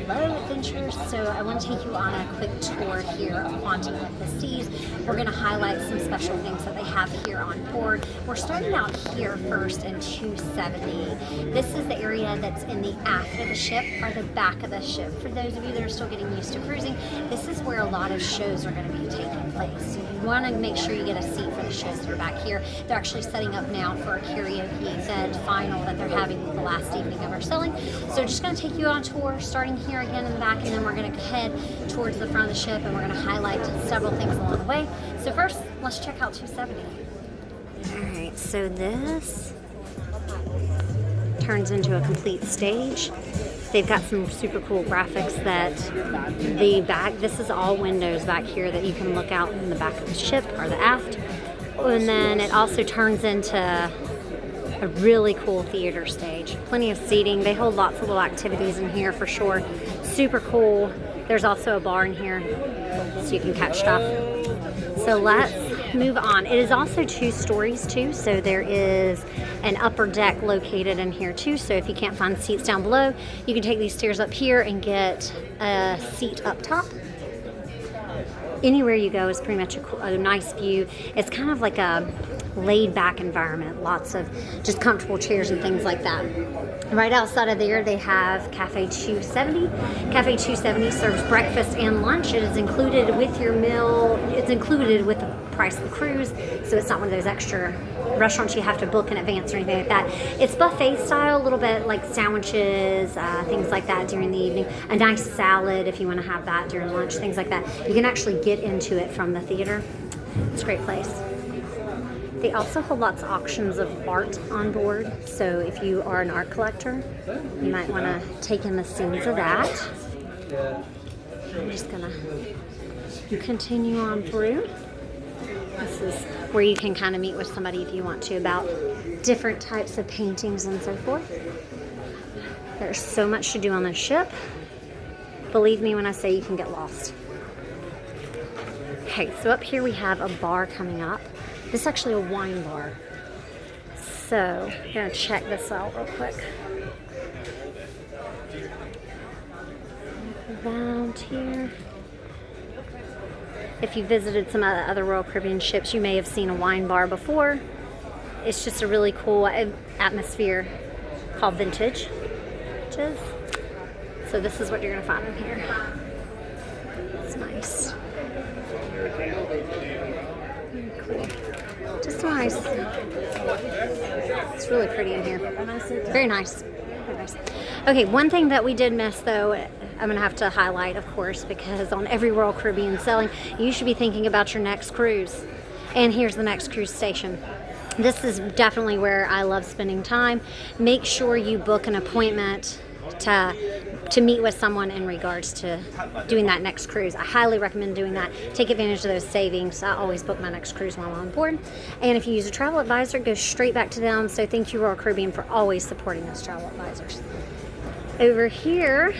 love adventures, so I want to take you on a quick tour here of Quantum of the Seas. We're going to highlight some special things that they have here on board. We're starting out here first in 270. This is the area that's in the aft of the ship or the back of the ship. For those of you that are still getting used to cruising, this is where a lot of shows are going to be taking place. So you want to make sure you get a seat for the shows that are back here. They're actually setting up now for a karaoke event final that they're having the last evening of our selling. So we're just going to take you on a tour, starting here again in the back, and then we're going to head towards the front of the ship, and we're going to highlight several things along the way. So first, let's check out 270. Alright, so this turns into a complete stage. They've got some super cool graphics that this is all windows back here that you can look out in the back of the ship or the aft. And then it also turns into a really cool theater stage. Plenty of seating. They hold lots of little activities in here for sure. Super cool. There's also a bar in here so you can catch stuff. So let's move on. It is also 2 stories too, so there is an upper deck located in here too. So if you can't find seats down below, you can take these stairs up here and get a seat up top. Anywhere you go is pretty much a nice view. It's kind of like a laid back environment, lots of just comfortable chairs and things like that. Right outside of there they have Cafe 270. Cafe 270 serves breakfast and lunch. It is included with your meal. It's included with the price of the cruise, so it's not one of those extra restaurants you have to book in advance or anything like that. It's buffet style, a little bit like sandwiches, things like that during the evening. A nice salad if you want to have that during lunch, things like that. You can actually get into it from the theater. It's a great place. They also hold lots of auctions of art on board, so if you are an art collector, you might want to take in the scenes of that. I'm just going to continue on through. This is where you can kind of meet with somebody if you want to about different types of paintings and so forth. There's so much to do on this ship. Believe me when I say you can get lost. Okay, so up here we have a bar coming up. This is actually a wine bar. So, I'm going to check this out real quick. Around here. If you visited some other Royal Caribbean ships, you may have seen a wine bar before. It's just a really cool atmosphere called Vintage. So this is what you're going to find in here. It's nice. Very cool. Just nice. It's really pretty in here. Very nice. Very nice. Okay, one thing that we did miss though, I'm going to have to highlight, of course, because on every Royal Caribbean sailing, you should be thinking about your next cruise. And here's the next cruise station. This is definitely where I love spending time. Make sure you book an appointment to meet with someone in regards to doing that next cruise. I highly recommend doing that. Take advantage of those savings. I always book my next cruise while I'm on board. And if you use a travel advisor, go straight back to them. So thank you, Royal Caribbean, for always supporting those travel advisors. Over here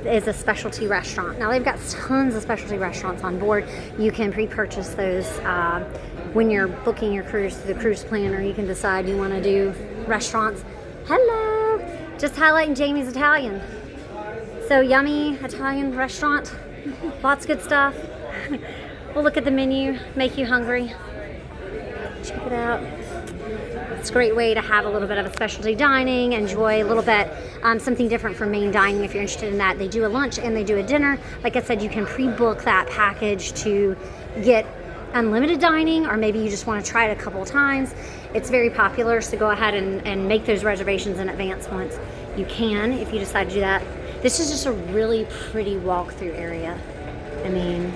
is a specialty restaurant. Now they've got tons of specialty restaurants on board. You can pre-purchase those when you're booking your cruise through the cruise planner. You can decide you want to do restaurants. Hello! Just highlighting Jamie's Italian. So yummy Italian restaurant. Lots of good stuff. We'll look at the menu, make you hungry. Check it out. It's a great way to have a little bit of a specialty dining, enjoy a little bit something different from main dining if you're interested in that. They do a lunch and they do a dinner. Like I said, you can pre-book that package to get unlimited dining, or maybe you just want to try it a couple of times. It's very popular, so go ahead and make those reservations in advance once you can, if you decide to do that. This is just a really pretty walk-through area. I mean,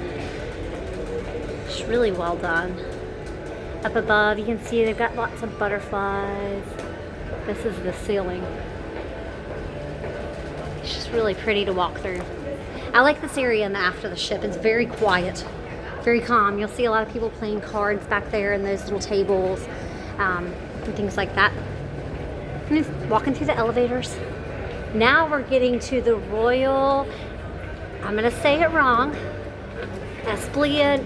it's really well done. Up above, you can see they've got lots of butterflies. This is the ceiling. It's just really pretty to walk through. I like this area in the aft of the ship. It's very quiet, very calm. You'll see a lot of people playing cards back there in those little tables and things like that. And walking through the elevators. Now we're getting to the Royal, I'm going to say it wrong, Esplanade.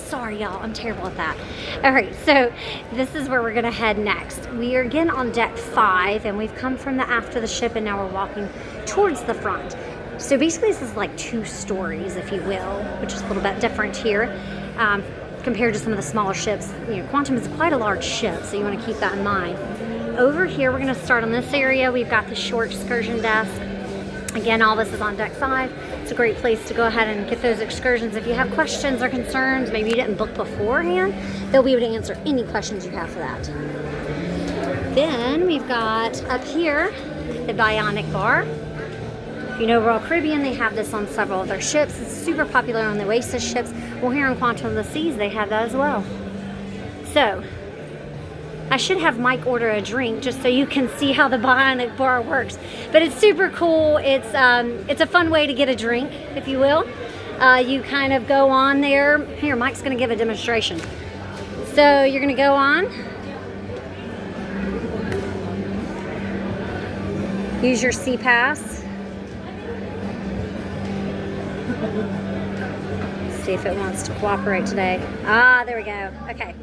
Sorry, y'all. I'm terrible at that. All right, so this is where we're going to head next. We are again on deck 5, and we've come from the aft of the ship, and now we're walking towards the front. So basically, this is like 2 stories, if you will, which is a little bit different here compared to some of the smaller ships. You know, Quantum is quite a large ship, so you want to keep that in mind. Over here, we're going to start on this area. We've got the shore excursion desk. Again, all this is on deck 5. It's a great place to go ahead and get those excursions. If you have questions or concerns, maybe you didn't book beforehand, they'll be able to answer any questions you have for that. Then we've got up here the Bionic bar. If you know Royal Caribbean, they have this on several of their ships. It's super popular on the Oasis ships. Well, here on Quantum of the Seas, they have that as well. So, I should have Mike order a drink just so you can see how the Bionic bar works. But it's super cool. It's a fun way to get a drink, if you will. You kind of go on there. Here, Mike's going to give a demonstration. So you're going to go on. Use your Sea Pass. See if it wants to cooperate today. Ah, there we go. Okay.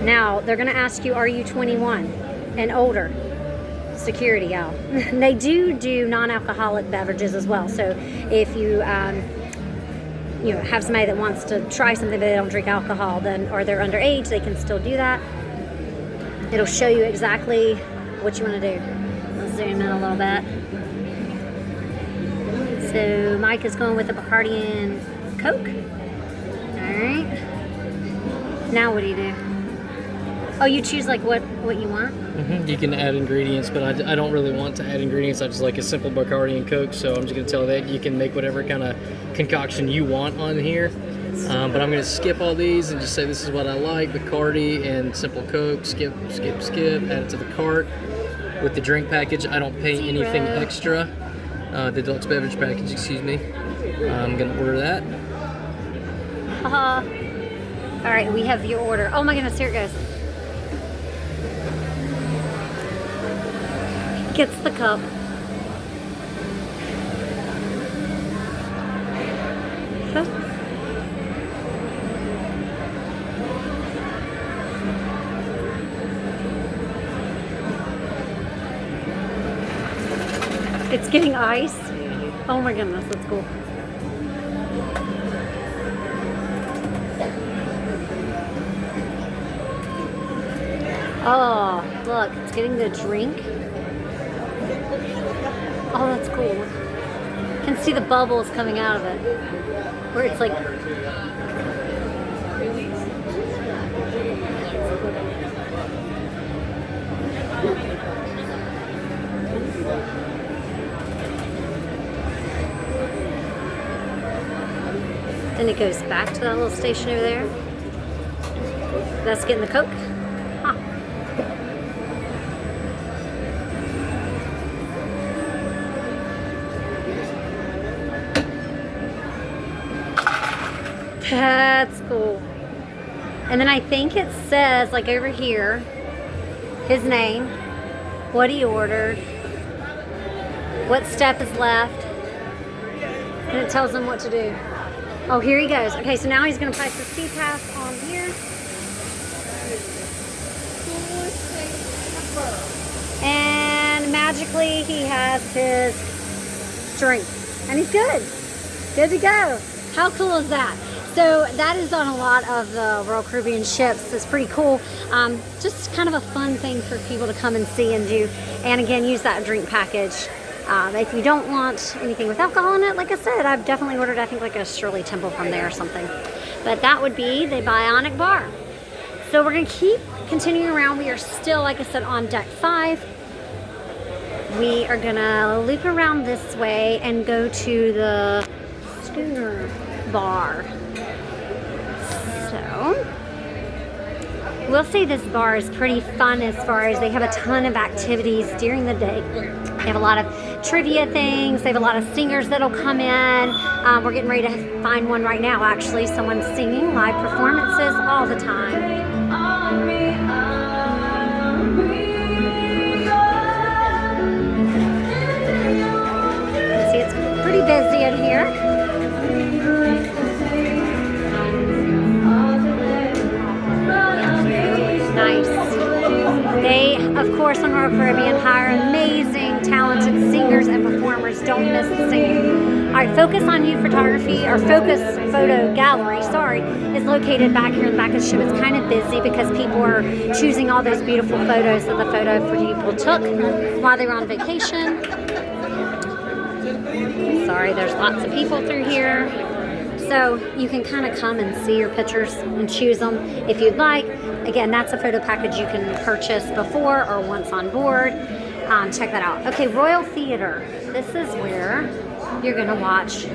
Now, they're going to ask you, are you 21 and older? Security, y'all. They do non-alcoholic beverages as well. So if you, have somebody that wants to try something but they don't drink alcohol, then, or they're underage, they can still do that. It'll show you exactly what you want to do. Let's zoom in a little bit. So Mike is going with the Bacardi and Coke. All right. Now what do you do? Oh, you choose like what you want? Mm-hmm. You can add ingredients, but I don't really want to add ingredients. I just like a simple Bacardi and Coke, so I'm just going to tell you that you can make whatever kind of concoction you want on here. But I'm going to skip all these and just say this is what I like, Bacardi and simple Coke, skip, add it to the cart. With the drink package, I don't pay anything extra. The deluxe beverage package, excuse me. I'm going to order that. All right, we have your order. Oh my goodness, here it goes. Gets the cup. It's getting ice. Oh my goodness, that's cool. Oh, look, it's getting the drink. Oh, that's cool. You can see the bubbles coming out of it. Where it's like... Then it goes back to that little station over there. That's getting the Coke. Huh. That's cool. And then I think it says, like over here, his name, what he ordered, what step is left, and it tells him what to do. Oh, here he goes. Okay, so now he's going to place the Sea Pass on here. And magically he has his drink. And he's good. Good to go. How cool is that? So that is on a lot of the Royal Caribbean ships. It's pretty cool. Just kind of a fun thing for people to come and see and do. And again, use that drink package. If you don't want anything with alcohol in it, like I said, I've definitely ordered, I think, like a Shirley Temple from there or something. But that would be the Bionic bar. So we're going to keep continuing around. We are still, like I said, on deck 5. We are going to loop around this way and go to the Schooner bar. So we'll say this bar is pretty fun as far as they have a ton of activities during the day. They have a lot of trivia things. They have a lot of singers that'll come in. We're getting ready to find one right now, actually. Someone's singing live performances all the time. You can see it's pretty busy in here. All Caribbean hire amazing, talented singers and performers. Don't miss the singing. All right, Focus on You Photography, or Focus Photo Gallery, sorry, is located back here in the back of the ship. It's kind of busy because people are choosing all those beautiful photos that the photo people took while they were on vacation. Sorry, there's lots of people through here. So you can kind of come and see your pictures and choose them if you'd like. Again, that's a photo package you can purchase before or once on board. Check that out. Okay, Royal Theater. This is where you're going to watch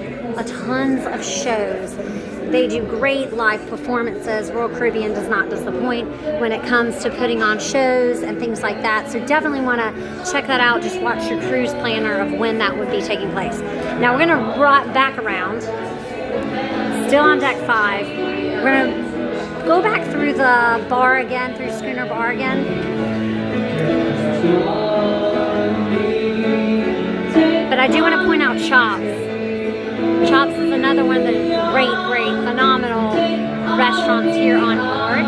tons of shows. They do great live performances. Royal Caribbean does not disappoint when it comes to putting on shows and things like that. So definitely want to check that out. Just watch your cruise planner of when that would be taking place. Now we're going to back around. Still on deck 5. We're going to go back through the bar again, through Schooner Bar again. But I do want to point out Chops. Chops is another one of the great, phenomenal restaurants here on board.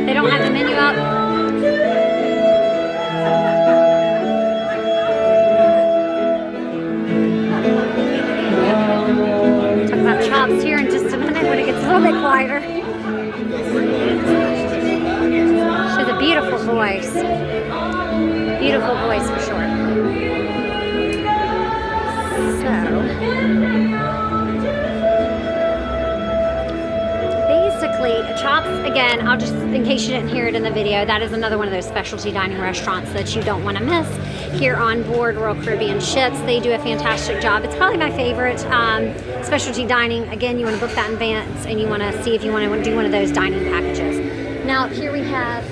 They don't have the menu up. Talk about Chops here in just a minute when it gets a little bit quieter. She has a beautiful voice. Beautiful voice for sure. So, basically, Chops, again, I'll just, in case you didn't hear it in the video, that is another one of those specialty dining restaurants that you don't want to miss here on board Royal Caribbean ships. They do a fantastic job. It's probably my favorite specialty dining. Again, you want to book that in advance and you want to see if you want to do one of those dining packages. Now, here we have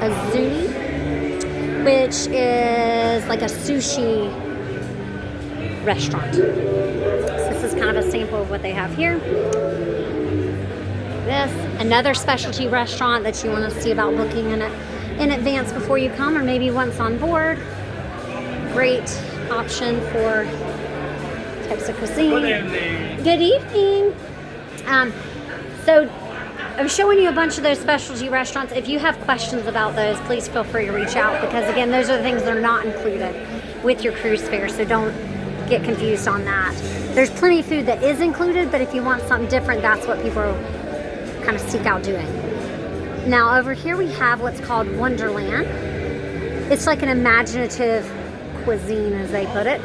a Zuni, which is like a sushi restaurant. So this is kind of a sample of what they have here. This, another specialty restaurant that you want to see about booking in advance before you come, or maybe once on board. Great option for types of cuisine. Good evening. So I'm showing you a bunch of those specialty restaurants. If you have questions about those, please feel free to reach out, because again, those are the things that are not included with your cruise fare, so don't get confused on that. There's plenty of food that is included, but if you want something different, that's what people kind of seek out doing. Now over here we have what's called Wonderland. It's like an imaginative cuisine, as they put it.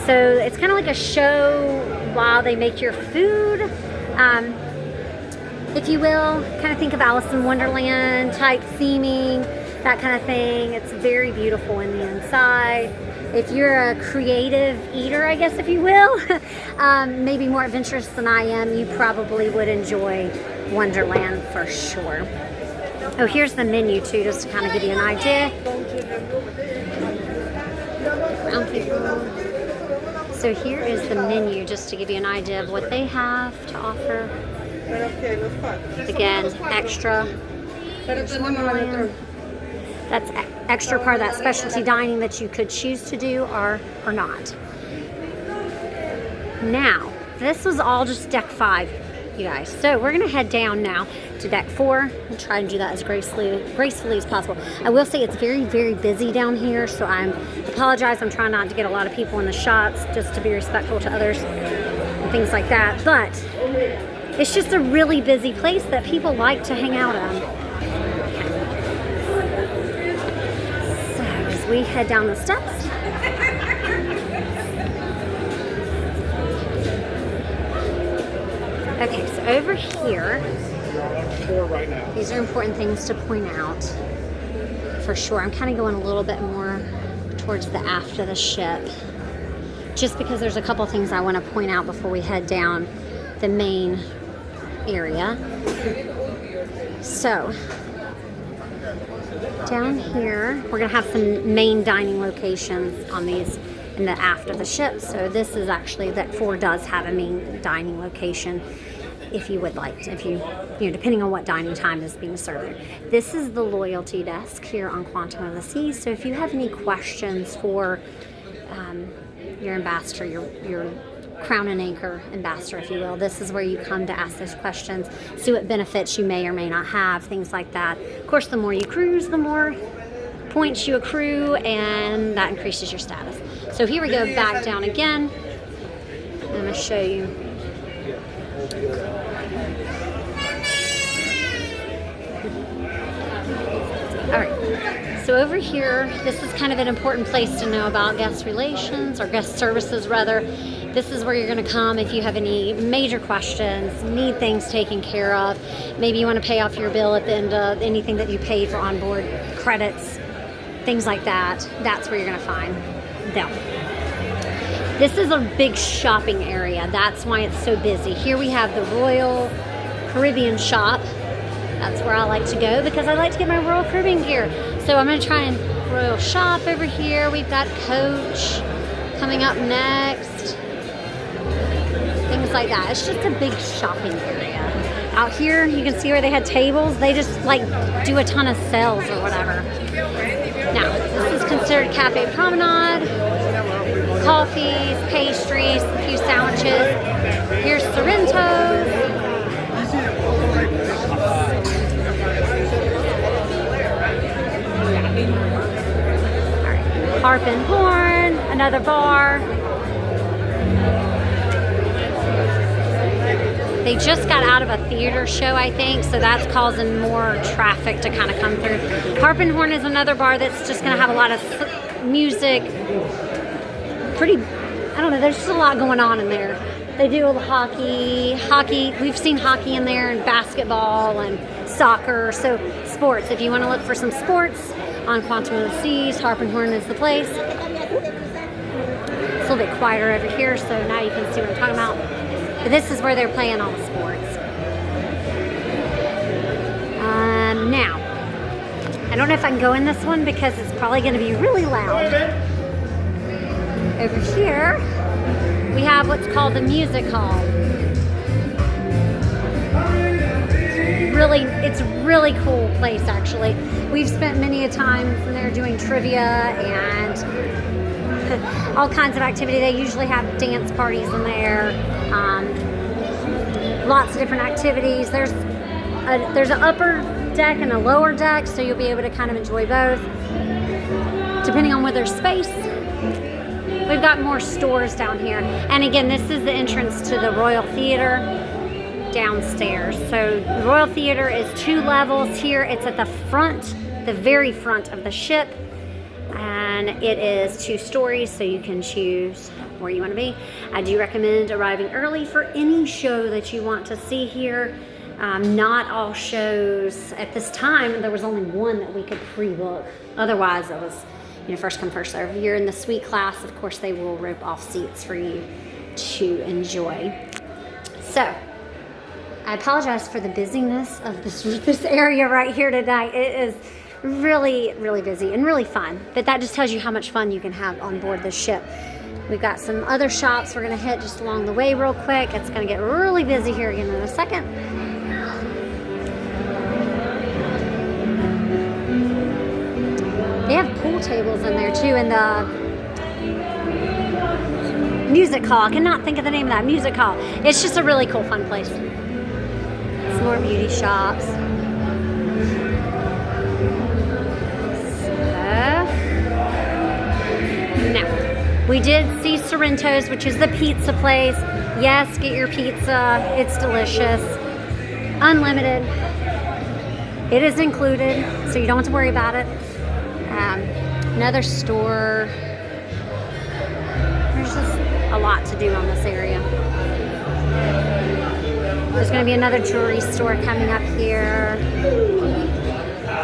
So it's kind of like a show while they make your food. If you will, kind of think of Alice in Wonderland type theming, that kind of thing. It's very beautiful in the inside. If you're a creative eater, I guess, if you will, maybe more adventurous than I am, you probably would enjoy Wonderland for sure. Oh, here's the menu too, just to kind of give you an idea. So here is the menu, just to give you an idea of what they have to offer. Again, extra. That's extra part of that specialty dining that you could choose to do or not. Now, this was all just deck 5, you guys. So we're gonna head down now to deck 4 and try and do that as gracefully as possible. I will say it's very, very busy down here, so I apologize. I'm trying not to get a lot of people in the shots, just to be respectful to others and things like that. But it's just a really busy place that people like to hang out on. So as we head down the steps, okay, so over here, these are important things to point out for sure. I'm kind of going a little bit more towards the aft of the ship, just because there's a couple things I want to point out before we head down the main area. So down here we're gonna have some main dining locations on these in the aft of the ship. So this is actually, that 4 does have a main dining location if you would like to, if you know, depending on what dining time is being served. This is the loyalty desk here on Quantum of the Seas. So if you have any questions for your ambassador, your crown and anchor ambassador, if you will. This is where you come to ask those questions, see what benefits you may or may not have, things like that. Of course, the more you cruise, the more points you accrue, and that increases your status. So here we go back down again. I'm going to show you. All right, so over here, this is kind of an important place to know about guest relations, or guest services rather. This is where you're going to come if you have any major questions, need things taken care of. Maybe you want to pay off your bill at the end of anything that you paid for onboard credits, things like that. That's where you're going to find them. This is a big shopping area. That's why it's so busy. Here we have the Royal Caribbean shop. That's where I like to go because I like to get my Royal Caribbean gear. So I'm going to try and Royal shop over here. We've got Coach coming up next. Things like that. It's just a big shopping area. Out here, you can see where they had tables. They just like do a ton of sales or whatever. Now, this is considered Cafe Promenade. Coffees, pastries, a few sandwiches. Here's Sorrento's. Harp and Horn, another bar. They just got out of a theater show, I think, so that's causing more traffic to kind of come through. Harp and Horn is another bar that's just going to have a lot of music. I don't know, there's just a lot going on in there. They do hockey. We've seen hockey in there, and basketball and soccer. So sports, if you want to look for some sports on Quantum of the Seas, Harp and Horn is the place. It's a little bit quieter over here, so now you can see what I'm talking about. But this is where they're playing all the sports. Now, I don't know if I can go in this one because it's probably going to be really loud. Over here, we have what's called the music hall. It's a really cool place, actually. We've spent many a time in there doing trivia and all kinds of activity. They usually have dance parties in there. Lots of different activities. There's an upper deck and a lower deck, so you'll be able to kind of enjoy both, depending on whether there's space. We've got more stores down here. And again, this is the entrance to the Royal Theater downstairs. So the Royal Theater is 2 levels. Here it's at the front, the very front of the ship. And it is 2 stories, so you can choose where you want to be. I do recommend arriving early for any show that you want to see here. Not all shows at this time. There was only one that we could pre-book. Otherwise, it was first come, first serve. If you're in the suite class, of course, they will rope off seats for you to enjoy. So, I apologize for the busyness of this area right here tonight. It is really, really busy and really fun. But that just tells you how much fun you can have on board this ship. We've got some other shops we're going to hit just along the way real quick. It's going to get really busy here again in a second. They have pool tables in there too, in the music hall. I cannot think of the name of that music hall. It's just a really cool, fun place. Some more beauty shops. Now, we did see Sorrento's, which is the pizza place. Yes, get your pizza. It's delicious. Unlimited. It is included, so you don't have to worry about it. Another store. There's just a lot to do on this area. There's going to be another jewelry store coming up here.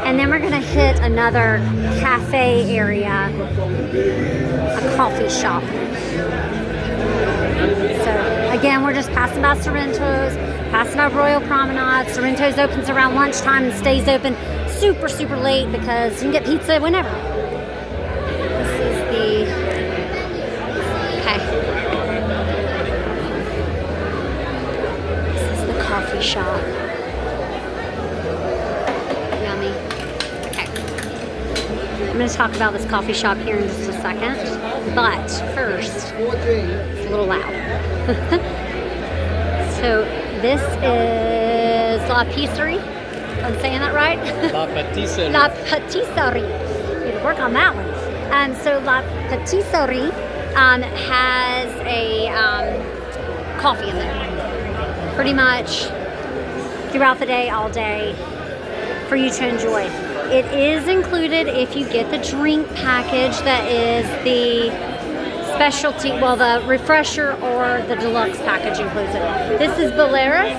And then we're going to hit another cafe area, a coffee shop. So again, we're just passing by Sorrento's, passing by Royal Promenade. Sorrento's opens around lunchtime and stays open super, super late because you can get pizza whenever. This is the, okay. This is the coffee shop. Yummy. Okay. I'm going to talk about this coffee shop here in just a second, but first, it's a little loud. So this is La Pisserie. I'm saying that right? La Patisserie. La Patisserie. Need to work on that one. So La Patisserie has a coffee in there. Pretty much throughout the day, all day, for you to enjoy. It is included if you get the drink package that is the specialty, well, the refresher or the deluxe package includes it. This is Belarus.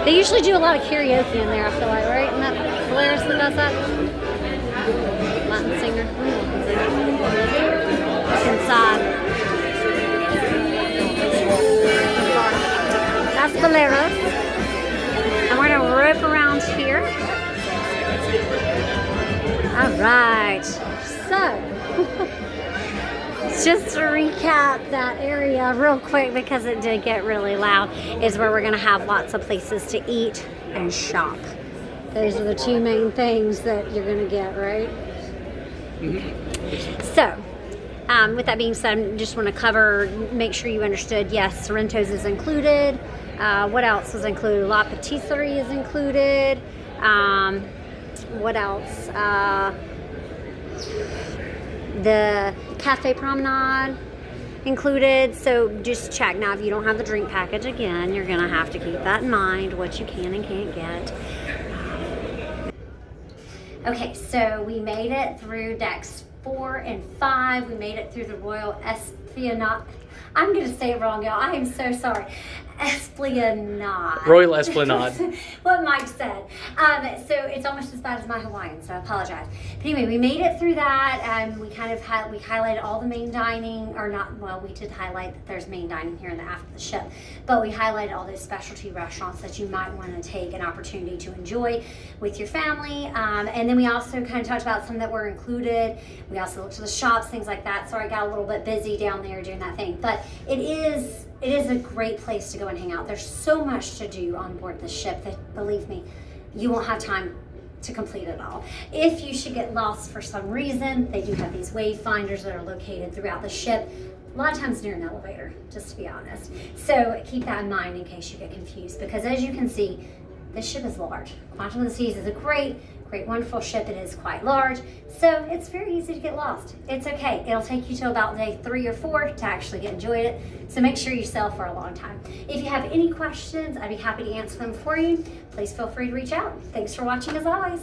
They usually do a lot of karaoke in there, I feel like, right? Isn't that Belarus that does that? Latin singer. Look inside. That's Belarus. And we're going to rip around here. All right. So, just to recap that area real quick, because it did get really loud, is where we're going to have lots of places to eat and shop. Those are the two main things that you're going to get, right? So, with that being said, I just want to cover, make sure you understood, yes, Sorrento's is included. What else is included? La Patisserie is included. What else? The Cafe Promenade included. So just check. Now, if you don't have the drink package, again, you're going to have to keep that in mind, what you can and can't get. Okay, so we made it through decks 4 and 5. We made it through the Royal Esplanade. I'm going to say it wrong, y'all. I am so sorry. Esplanade. Royal Esplanade. What Mike said. So it's almost as bad as my Hawaiian, so I apologize. But anyway, we made it through that. We kind of we highlighted all the main dining, or not, well, we did highlight that there's main dining here in the aft of the ship, but we highlighted all those specialty restaurants that you might want to take an opportunity to enjoy with your family. And then we also kind of talked about some that were included. We also looked at the shops, things like that. Sorry, I got a little bit busy down there doing that thing, but it is a great place to go and hang out. There's so much to do on board the ship that, believe me, you won't have time to complete it all. If you should get lost for some reason, they do have these wayfinders that are located throughout the ship, a lot of times near an elevator, just to be honest. So keep that in mind in case you get confused, because as you can see, this ship is large. Quantum of the Seas is a great, wonderful ship. It is quite large, so it's very easy to get lost. It's okay. It'll take you to about day 3 or 4 to actually enjoy it, so make sure you sail for a long time. If you have any questions, I'd be happy to answer them for you. Please feel free to reach out. Thanks for watching as always.